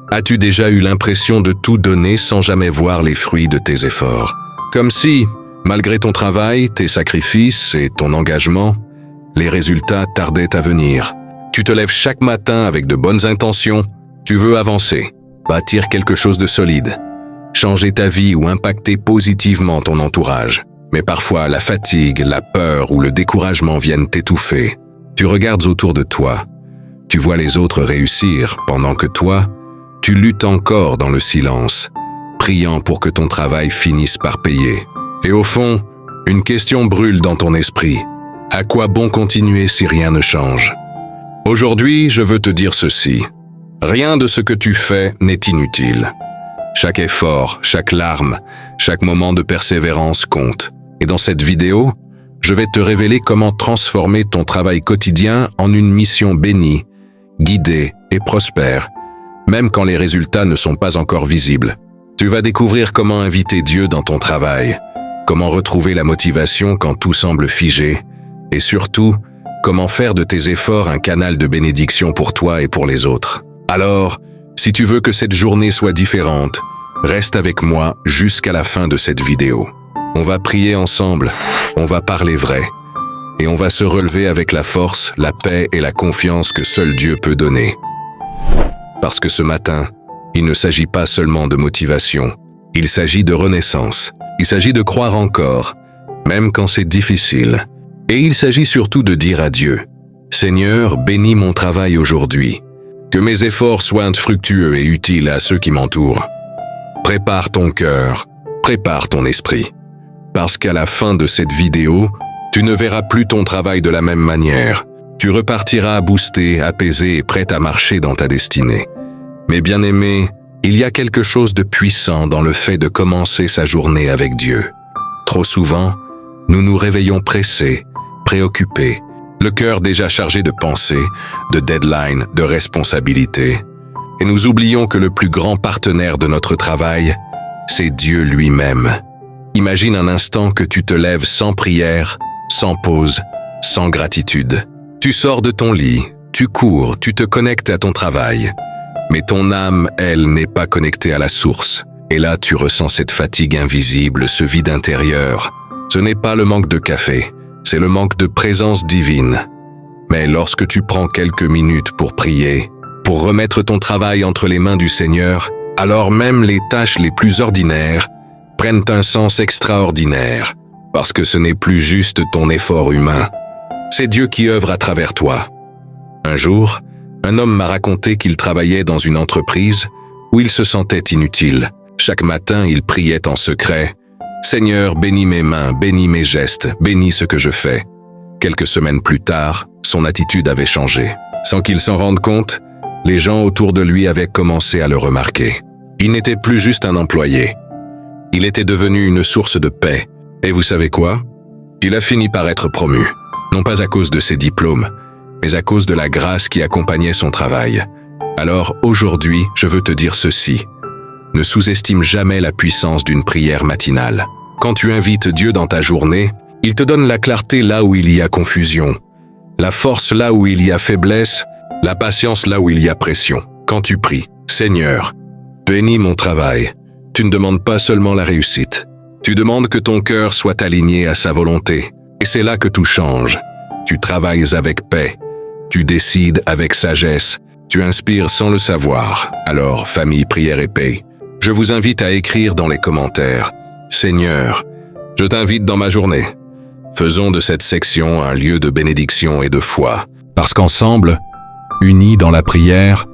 As-tu déjà eu l'impression de tout donner sans jamais voir les fruits de tes efforts? Comme si, malgré ton travail, tes sacrifices et ton engagement, les résultats tardaient à venir. Tu te lèves chaque matin avec de bonnes intentions, tu veux avancer, bâtir quelque chose de solide, changer ta vie ou impacter positivement ton entourage. Mais parfois, la fatigue, la peur ou le découragement viennent t'étouffer. Tu regardes autour de toi, tu vois les autres réussir pendant que toi, tu luttes encore dans le silence, priant pour que ton travail finisse par payer. Et au fond, une question brûle dans ton esprit. À quoi bon continuer si rien ne change? Aujourd'hui, je veux te dire ceci. Rien de ce que tu fais n'est inutile. Chaque effort, chaque larme, chaque moment de persévérance compte. Et dans cette vidéo, je vais te révéler comment transformer ton travail quotidien en une mission bénie, guidée et prospère, même quand les résultats ne sont pas encore visibles. Tu vas découvrir comment inviter Dieu dans ton travail, comment retrouver la motivation quand tout semble figé, et surtout, comment faire de tes efforts un canal de bénédiction pour toi et pour les autres. Alors, si tu veux que cette journée soit différente, reste avec moi jusqu'à la fin de cette vidéo. On va prier ensemble, on va parler vrai, et on va se relever avec la force, la paix et la confiance que seul Dieu peut donner. Parce que ce matin, il ne s'agit pas seulement de motivation, il s'agit de renaissance, il s'agit de croire encore, même quand c'est difficile. Et il s'agit surtout de dire à Dieu, « Seigneur, bénis mon travail aujourd'hui, que mes efforts soient fructueux et utiles à ceux qui m'entourent. Prépare ton cœur, prépare ton esprit. Parce qu'à la fin de cette vidéo, tu ne verras plus ton travail de la même manière. Tu repartiras boosté, apaisé et prêt à marcher dans ta destinée. Mais bien-aimé, il y a quelque chose de puissant dans le fait de commencer sa journée avec Dieu. Trop souvent, nous nous réveillons pressés, préoccupés, le cœur déjà chargé de pensées, de deadlines, de responsabilités. Et nous oublions que le plus grand partenaire de notre travail, c'est Dieu lui-même. Imagine un instant que tu te lèves sans prière, sans pause, sans gratitude. Tu sors de ton lit, tu cours, tu te connectes à ton travail. Mais ton âme, elle, n'est pas connectée à la source. Et là, tu ressens cette fatigue invisible, ce vide intérieur. Ce n'est pas le manque de café, c'est le manque de présence divine. Mais lorsque tu prends quelques minutes pour prier, pour remettre ton travail entre les mains du Seigneur, alors même les tâches les plus ordinaires prennent un sens extraordinaire, parce que ce n'est plus juste ton effort humain. C'est Dieu qui œuvre à travers toi. Un jour, un homme m'a raconté qu'il travaillait dans une entreprise où il se sentait inutile. Chaque matin, il priait en secret. « Seigneur, bénis mes mains, bénis mes gestes, bénis ce que je fais. » Quelques semaines plus tard, son attitude avait changé. Sans qu'il s'en rende compte, les gens autour de lui avaient commencé à le remarquer. Il n'était plus juste un employé. Il était devenu une source de paix. Et vous savez quoi? Il a fini par être promu. Non pas à cause de ses diplômes, mais à cause de la grâce qui accompagnait son travail. Alors aujourd'hui, je veux te dire ceci. Ne sous-estime jamais la puissance d'une prière matinale. Quand tu invites Dieu dans ta journée, il te donne la clarté là où il y a confusion, la force là où il y a faiblesse, la patience là où il y a pression. Quand tu pries, « Seigneur, bénis mon travail », tu ne demandes pas seulement la réussite. Tu demandes que ton cœur soit aligné à sa volonté. Et c'est là que tout change. Tu travailles avec paix. Tu décides avec sagesse. Tu inspires sans le savoir. Alors, famille, prière et paix, je vous invite à écrire dans les commentaires « Seigneur, je t'invite dans ma journée ». Faisons de cette section un lieu de bénédiction et de foi. Parce qu'ensemble, unis dans la prière,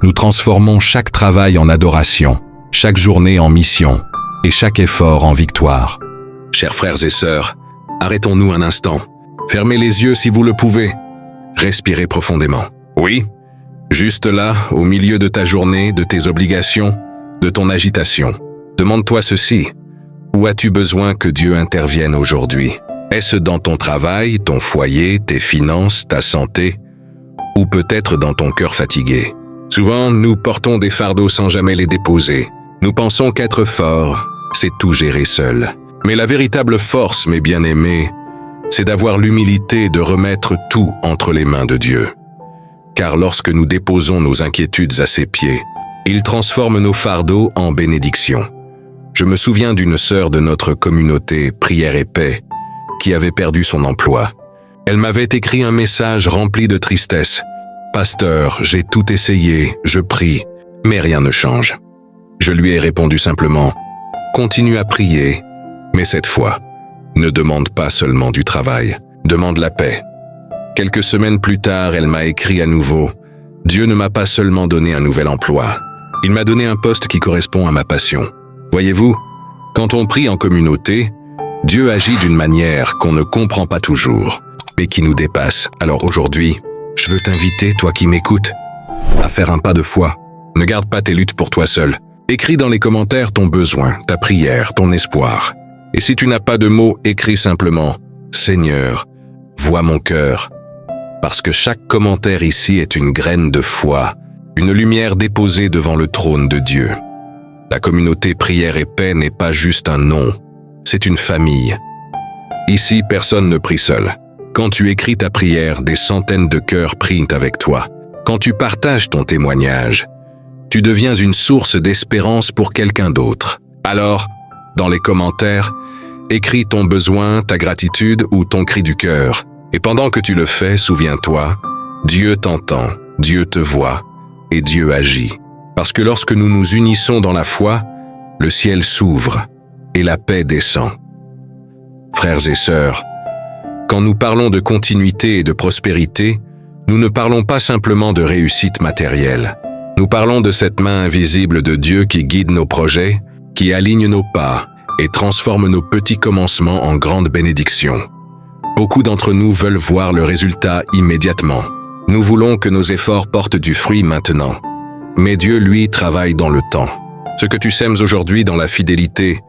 nous transformons chaque travail en adoration, chaque journée en mission et chaque effort en victoire. Chers frères et sœurs, arrêtons-nous un instant. Fermez les yeux si vous le pouvez. Respirez profondément. Oui, juste là, au milieu de ta journée, de tes obligations, de ton agitation. Demande-toi ceci. Où as-tu besoin que Dieu intervienne aujourd'hui? Est-ce dans ton travail, ton foyer, tes finances, ta santé? Ou peut-être dans ton cœur fatigué? Souvent, nous portons des fardeaux sans jamais les déposer. Nous pensons qu'être fort, c'est tout gérer seul. Mais la véritable force, mes bien-aimés, c'est d'avoir l'humilité de remettre tout entre les mains de Dieu. Car lorsque nous déposons nos inquiétudes à ses pieds, Il transforme nos fardeaux en bénédictions. Je me souviens d'une sœur de notre communauté Prière et Paix qui avait perdu son emploi. Elle m'avait écrit un message rempli de tristesse. « Pasteur, j'ai tout essayé, je prie, mais rien ne change. » Je lui ai répondu simplement « Continue à prier, mais cette fois, ne demande pas seulement du travail, demande la paix. » Quelques semaines plus tard, elle m'a écrit à nouveau « Dieu ne m'a pas seulement donné un nouvel emploi, il m'a donné un poste qui correspond à ma passion. » Voyez-vous, quand on prie en communauté, Dieu agit d'une manière qu'on ne comprend pas toujours, mais qui nous dépasse. Alors aujourd'hui, je veux t'inviter, toi qui m'écoutes, à faire un pas de foi. Ne garde pas tes luttes pour toi seul. Écris dans les commentaires ton besoin, ta prière, ton espoir. Et si tu n'as pas de mots, écris simplement « Seigneur, vois mon cœur ». Parce que chaque commentaire ici est une graine de foi, une lumière déposée devant le trône de Dieu. La communauté Prière et Paix n'est pas juste un nom, c'est une famille. Ici, personne ne prie seul. Quand tu écris ta prière, des centaines de cœurs prient avec toi. Quand tu partages ton témoignage, tu deviens une source d'espérance pour quelqu'un d'autre. Alors, dans les commentaires, écris ton besoin, ta gratitude ou ton cri du cœur. Et pendant que tu le fais, souviens-toi, Dieu t'entend, Dieu te voit et Dieu agit. Parce que lorsque nous nous unissons dans la foi, le ciel s'ouvre et la paix descend. Frères et sœurs, quand nous parlons de continuité et de prospérité, nous ne parlons pas simplement de réussite matérielle. Nous parlons de cette main invisible de Dieu qui guide nos projets, qui aligne nos pas et transforme nos petits commencements en grandes bénédictions. Beaucoup d'entre nous veulent voir le résultat immédiatement. Nous voulons que nos efforts portent du fruit maintenant. Mais Dieu, lui, travaille dans le temps. Ce que tu sèmes aujourd'hui dans la fidélité,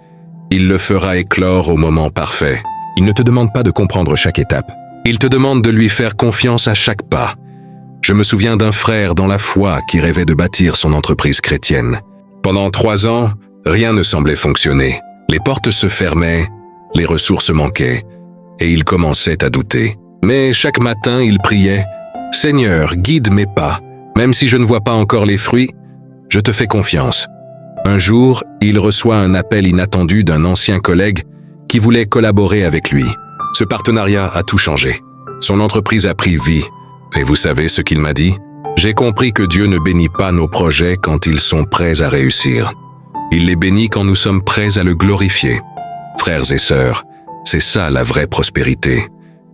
il le fera éclore au moment parfait. Il ne te demande pas de comprendre chaque étape. Il te demande de lui faire confiance à chaque pas. Je me souviens d'un frère dans la foi qui rêvait de bâtir son entreprise chrétienne. Pendant 3 ans, rien ne semblait fonctionner. Les portes se fermaient, les ressources manquaient, et il commençait à douter. Mais chaque matin, il priait « Seigneur, guide mes pas. Même si je ne vois pas encore les fruits, je te fais confiance. » Un jour, il reçoit un appel inattendu d'un ancien collègue qui voulait collaborer avec lui. Ce partenariat a tout changé. Son entreprise a pris vie. Et vous savez ce qu'il m'a dit? « J'ai compris que Dieu ne bénit pas nos projets quand ils sont prêts à réussir. Il les bénit quand nous sommes prêts à le glorifier. » Frères et sœurs, c'est ça la vraie prospérité.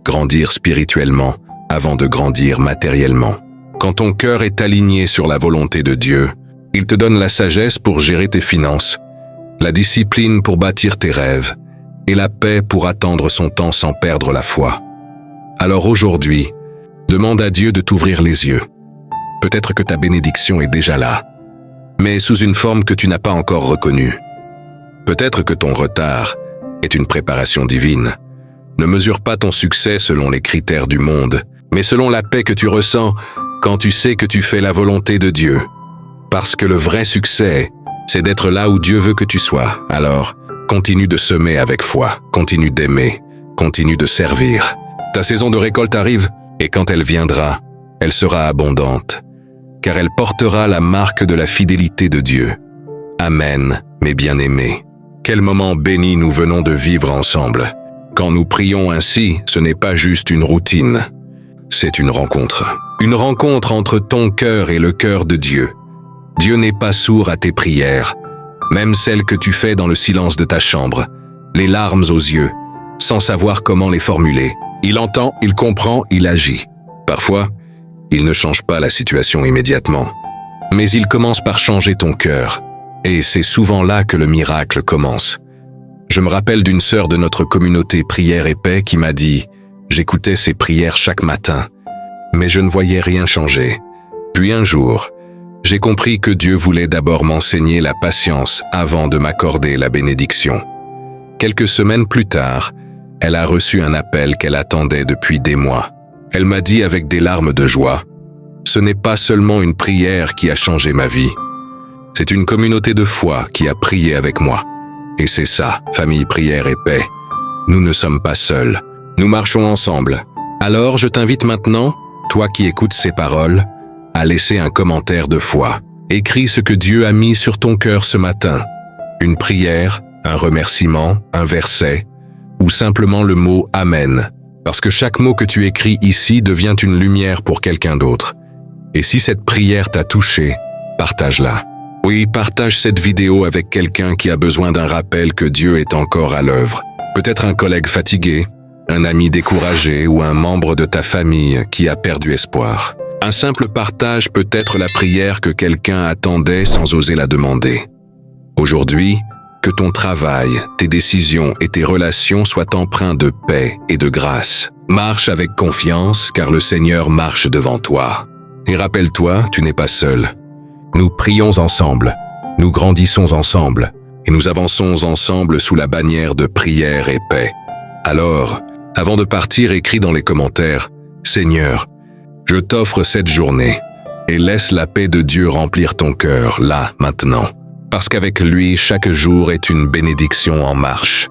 Grandir spirituellement avant de grandir matériellement. Quand ton cœur est aligné sur la volonté de Dieu, il te donne la sagesse pour gérer tes finances, la discipline pour bâtir tes rêves et la paix pour attendre son temps sans perdre la foi. Alors aujourd'hui, demande à Dieu de t'ouvrir les yeux. Peut-être que ta bénédiction est déjà là, mais sous une forme que tu n'as pas encore reconnue. Peut-être que ton retard est une préparation divine. Ne mesure pas ton succès selon les critères du monde, mais selon la paix que tu ressens quand tu sais que tu fais la volonté de Dieu. Parce que le vrai succès, c'est d'être là où Dieu veut que tu sois. Alors, continue de semer avec foi, continue d'aimer, continue de servir. Ta saison de récolte arrive, et quand elle viendra, elle sera abondante, car elle portera la marque de la fidélité de Dieu. Amen, mes bien-aimés. Quel moment béni nous venons de vivre ensemble. Quand nous prions ainsi, ce n'est pas juste une routine, c'est une rencontre. Une rencontre entre ton cœur et le cœur de Dieu. Dieu n'est pas sourd à tes prières, même celles que tu fais dans le silence de ta chambre, les larmes aux yeux, sans savoir comment les formuler. Il entend, il comprend, il agit. Parfois, il ne change pas la situation immédiatement, mais il commence par changer ton cœur, et c'est souvent là que le miracle commence. Je me rappelle d'une sœur de notre communauté Prière et Paix qui m'a dit « J'écoutais ses prières chaque matin, mais je ne voyais rien changer. Puis un jour, j'ai compris que Dieu voulait d'abord m'enseigner la patience avant de m'accorder la bénédiction. Quelques semaines plus tard, elle a reçu un appel qu'elle attendait depuis des mois. Elle m'a dit avec des larmes de joie « Ce n'est pas seulement une prière qui a changé ma vie, c'est une communauté de foi qui a prié avec moi. Et c'est ça, famille Prière et Paix. Nous ne sommes pas seuls, nous marchons ensemble. Alors je t'invite maintenant, toi qui écoutes ces paroles, à laisser un commentaire de foi. Écris ce que Dieu a mis sur ton cœur ce matin. Une prière, un remerciement, un verset, ou simplement le mot « Amen ». Parce que chaque mot que tu écris ici devient une lumière pour quelqu'un d'autre. Et si cette prière t'a touché, partage-la. Oui, partage cette vidéo avec quelqu'un qui a besoin d'un rappel que Dieu est encore à l'œuvre. Peut-être un collègue fatigué, un ami découragé ou un membre de ta famille qui a perdu espoir. Un simple partage peut être la prière que quelqu'un attendait sans oser la demander. Aujourd'hui, que ton travail, tes décisions et tes relations soient empreints de paix et de grâce. Marche avec confiance car le Seigneur marche devant toi. Et rappelle-toi, tu n'es pas seul. Nous prions ensemble, nous grandissons ensemble et nous avançons ensemble sous la bannière de prière et paix. Alors, avant de partir, écris dans les commentaires « Seigneur, je t'offre cette journée et laisse la paix de Dieu remplir ton cœur, là, maintenant. Parce qu'avec lui, chaque jour est une bénédiction en marche.